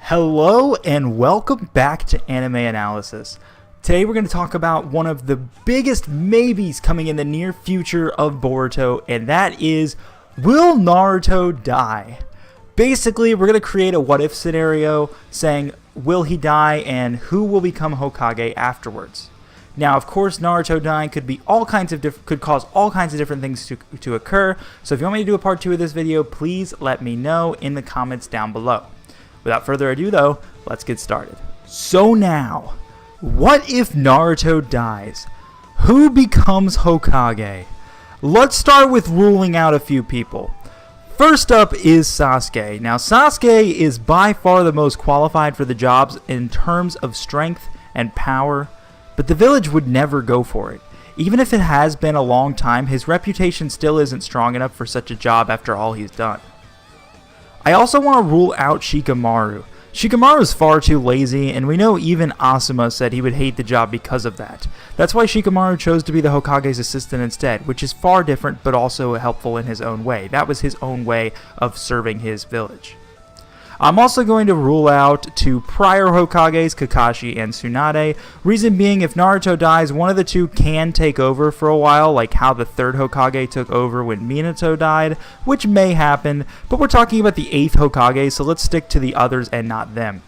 Hello and welcome back to AnimeAnalysis. Today we're going to talk about one of the biggest maybes coming in the near future of Boruto, and that is, will Naruto die? Basically, we're going to create a what-if scenario saying, will he die and who will become Hokage afterwards? Now, of course, Naruto dying could cause all kinds of different things to occur, so if you want me to do a part 2 of this video, please let me know in the comments down below. Without further ado though, let's get started. So now, what if Naruto dies? Who becomes Hokage? Let's start with ruling out a few people. First up is Sasuke. Now Sasuke is by far the most qualified for the jobs in terms of strength and power, but the village would never go for it. Even if it has been a long time, his reputation still isn't strong enough for such a job after all he's done. I also want to rule out Shikamaru. Shikamaru is far too lazy, and we know even Asuma said he would hate the job because of that. That's why Shikamaru chose to be the Hokage's assistant instead, which is far different but also helpful in his own way. That was his own way of serving his village. I'm also going to rule out two prior Hokages, Kakashi and Tsunade. Reason being, if Naruto dies, one of the two can take over for a while, like how the third Hokage took over when Minato died, which may happen, but we're talking about the 8th Hokage, so let's stick to the others and not them.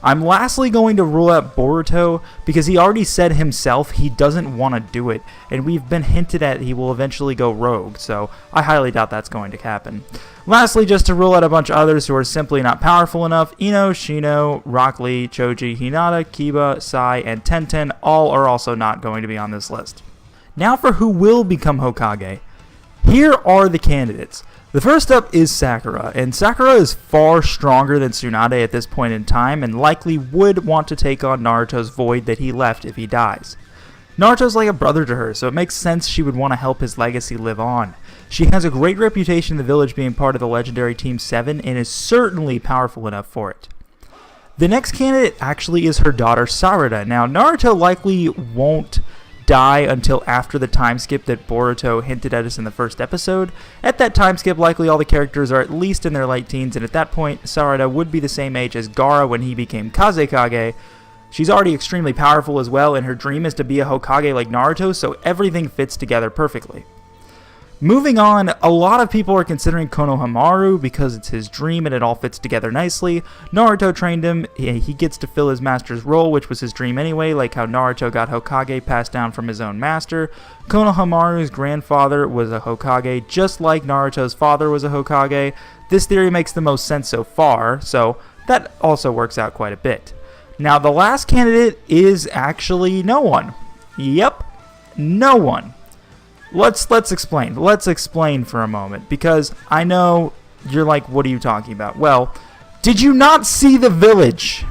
I'm lastly going to rule out Boruto because he already said himself he doesn't want to do it, and we've been hinted at he will eventually go rogue, so I highly doubt that's going to happen. Lastly, just to rule out a bunch of others who are simply not powerful enough, Ino, Shino, Rock Lee, Choji, Hinata, Kiba, Sai, and Tenten all are also not going to be on this list. Now for who will become Hokage. Here are the candidates. The first up is Sakura, and Sakura is far stronger than Tsunade at this point in time and likely would want to take on Naruto's void that he left if he dies. Naruto's like a brother to her, so it makes sense she would want to help his legacy live on. She has a great reputation in the village being part of the legendary Team 7 and is certainly powerful enough for it. The next candidate actually is her daughter Sarita. Now, Naruto likely won't die until after the time skip that Boruto hinted at us in the first episode. At that time skip, likely all the characters are at least in their late teens, and at that point, Sarita would be the same age as Gaara when he became Kazekage. She's already extremely powerful as well, and her dream is to be a Hokage like Naruto, so everything fits together perfectly. Moving on, a lot of people are considering Konohamaru because it's his dream and it all fits together nicely. Naruto trained him, he gets to fill his master's role, which was his dream anyway, like how Naruto got Hokage passed down from his own master. Konohamaru's grandfather was a Hokage, just like Naruto's father was a Hokage. This theory makes the most sense so far, so that also works out quite a bit. Now the last candidate is actually no one. Yep, no one. Let's explain. Let's explain for a moment, because I know you're like, what are you talking about? Well, did you not see the village?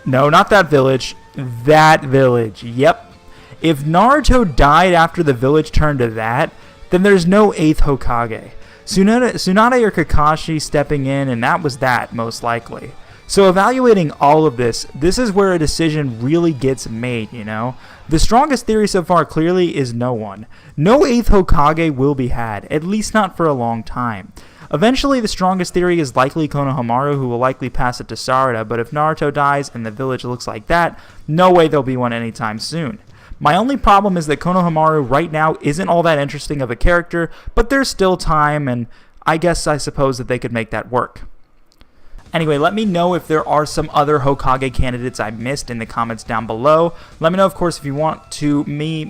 No, not that village. That village. Yep. If Naruto died after the village turned to that, then there's no 8th Hokage. Tsunade or Kakashi stepping in, and that was that, most likely. So evaluating all of this is where a decision really gets made, you know? The strongest theory so far clearly is no one. No 8th Hokage will be had, at least not for a long time. Eventually, the strongest theory is likely Konohamaru, who will likely pass it to Sarita, but if Naruto dies and the village looks like that, no way there'll be one anytime soon. My only problem is that Konohamaru right now isn't all that interesting of a character, but there's still time, and I suppose that they could make that work. Anyway, let me know if there are some other Hokage candidates I missed in the comments down below. Let me know, of course, if you want let me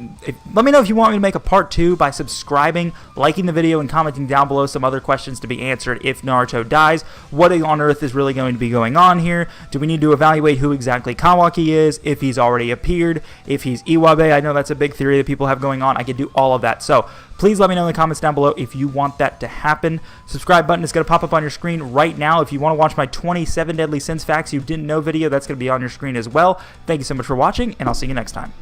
know if you want me to make a part 2 by subscribing, liking the video, and commenting down below some other questions to be answered if Naruto dies. What on earth is really going to be going on here? Do we need to evaluate who exactly Kawaki is, if he's already appeared, if he's Iwabe? I know that's a big theory that people have going on. I can do all of that. So please let me know in the comments down below if you want that to happen. Subscribe button is going to pop up on your screen right now. If you want to watch my 27 Deadly Sins Facts You Didn't Know video, that's going to be on your screen as well. Thank you so much for watching, and I'll see you next time.